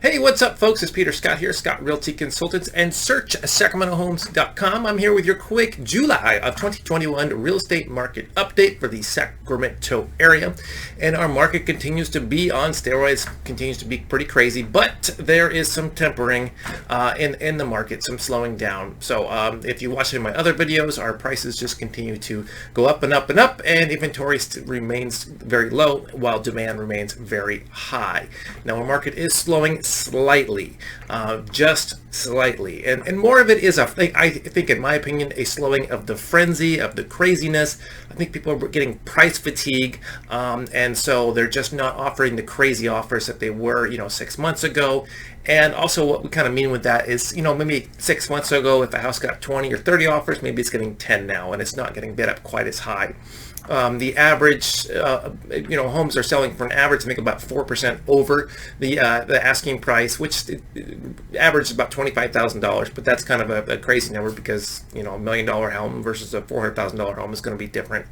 Hey, what's up, folks? It's Peter Scott here, Scott Realty Consultants, and search SacramentoHomes.com. I'm here with your quick July of 2021 real estate market update for the Sacramento area. And our market continues to be on steroids, continues to be pretty crazy, but there is some tempering in the market, some slowing down. So if you watch any of my other videos, our prices just continue to go up and up and up, and inventory remains very low while demand remains very high. Now, our market is slowing slightly, just slightly, and more of it is I think in my opinion a slowing of the frenzy, of the craziness. I think people are getting price fatigue, and so they're just not offering the crazy offers that they were 6 months ago. And also what we kind of mean with that is, maybe 6 months ago, if a house got 20 or 30 offers, maybe it's getting 10 now, and it's not getting bid up quite as high. The average, homes are selling for an average, I think about 4% over the asking price, which averages about $25,000. But that's kind of a crazy number because, $1 million home versus a $400,000 home is going to be different.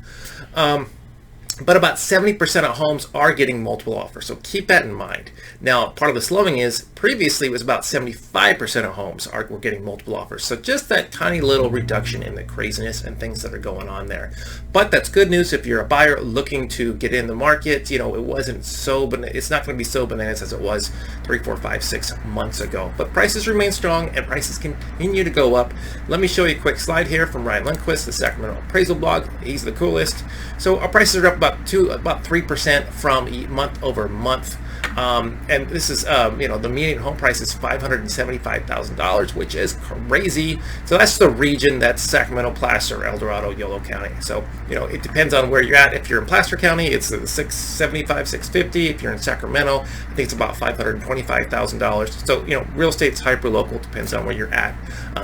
But about 70% of homes are getting multiple offers, so keep that in mind. Now, part of the slowing is previously it was about 75% of homes were getting multiple offers, so just that tiny little reduction in the craziness and things that are going on there. But that's good news if you're a buyer looking to get in the market. It wasn't so, it's not going to be so bananas as it was 3, 4, 5, 6 months ago. But prices remain strong and prices continue to go up. Let me show you a quick slide here from Ryan Lundquist, the Sacramento appraisal blog. He's the coolest. So our prices are up about 3% from month over month, and this is the median home price is $575,000, which is crazy. So that's the region, that's Sacramento, Placer, El Dorado, Yolo County. So it depends on where you're at. If you're in Placer County, it's the $675,000, $650,000. If you're in Sacramento, I think it's about $525,000. So real estate's hyper local, depends on where you're at.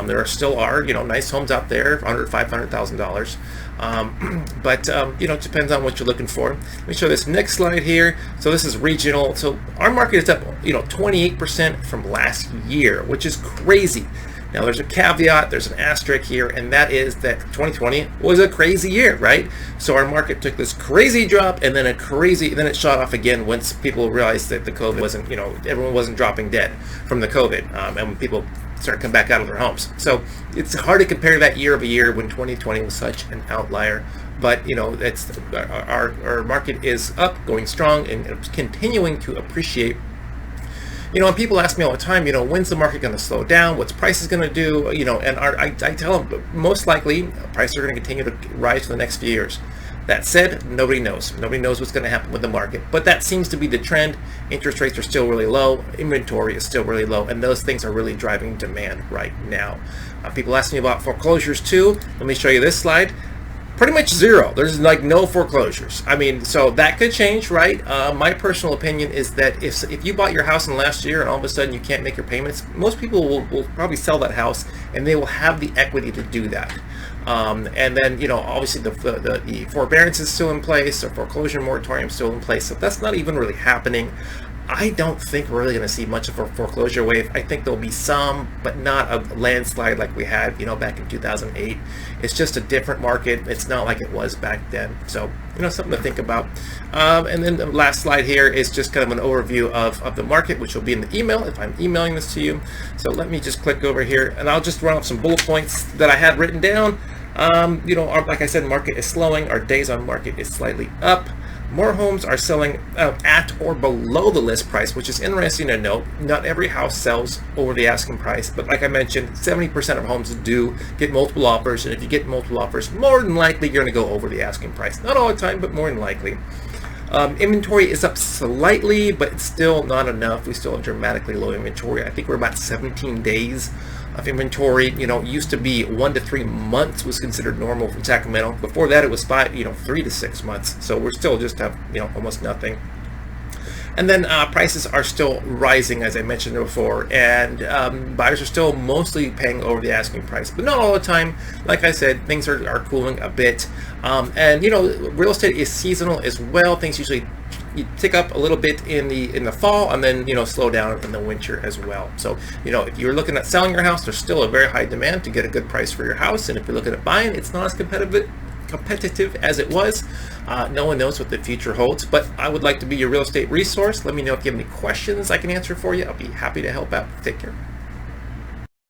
There still are nice homes out there under $500,000. But it depends on what you're looking for. Let me show this next slide here. So this is regional. So our market is up 28% from last year, which is crazy. Now there's a caveat, there's an asterisk here, and that is that 2020 was a crazy year, right? So our market took this crazy drop and then then it shot off again once people realized that the COVID wasn't, everyone wasn't dropping dead from the COVID, and when people start coming back out of their homes. So it's hard to compare that year over year when 2020 was such an outlier. But it's our market is up, going strong, and it's continuing to appreciate. And people ask me all the time, when's the market going to slow down? What's prices going to do? And I tell them most likely prices are going to continue to rise for the next few years. That said, nobody knows. Nobody knows what's going to happen with the market. But that seems to be the trend. Interest rates are still really low. Inventory is still really low. And those things are really driving demand right now. People ask me about foreclosures too. Let me show you this slide. Pretty much zero. There's no foreclosures. So that could change, right? My personal opinion is that if you bought your house in the last year and all of a sudden you can't make your payments, most people will probably sell that house and they will have the equity to do that. And then, obviously the forbearance is still in place, the foreclosure moratorium is still in place. So that's not even really happening. I don't think we're really going to see much of a foreclosure wave. I think there'll be some, but not a landslide like we had, back in 2008. It's just a different market. It's not like it was back then. So, something to think about. And then the last slide here is just kind of an overview of the market, which will be in the email if I'm emailing this to you. So let me just click over here, and I'll just run off some bullet points that I had written down. Like I said, market is slowing. Our days on market is slightly up. More homes are selling at or below the list price, which is interesting to note. Not every house sells over the asking price, but like I mentioned, 70% of homes do get multiple offers, and if you get multiple offers, more than likely you're going to go over the asking price. Not all the time, but more than likely. Inventory is up slightly, but it's still not enough. We still have dramatically low inventory. I think we're about 17 days of inventory. Used to be 1 to 3 months was considered normal from Sacramento. Before that, it was 3 to 6 months. So we're still just have almost nothing. And then prices are still rising, as I mentioned before, and buyers are still mostly paying over the asking price, but not all the time. Like I said, things are cooling a bit. And real estate is seasonal as well. Things usually tick up a little bit in the fall, and then slow down in the winter as well. So if you're looking at selling your house, there's still a very high demand to get a good price for your house, and if you're looking at buying, it's not as competitive as it was. No one knows what the future holds, but I would like to be your real estate resource. Let me know if you have any questions I can answer for you. I'll be happy to help out. Take care.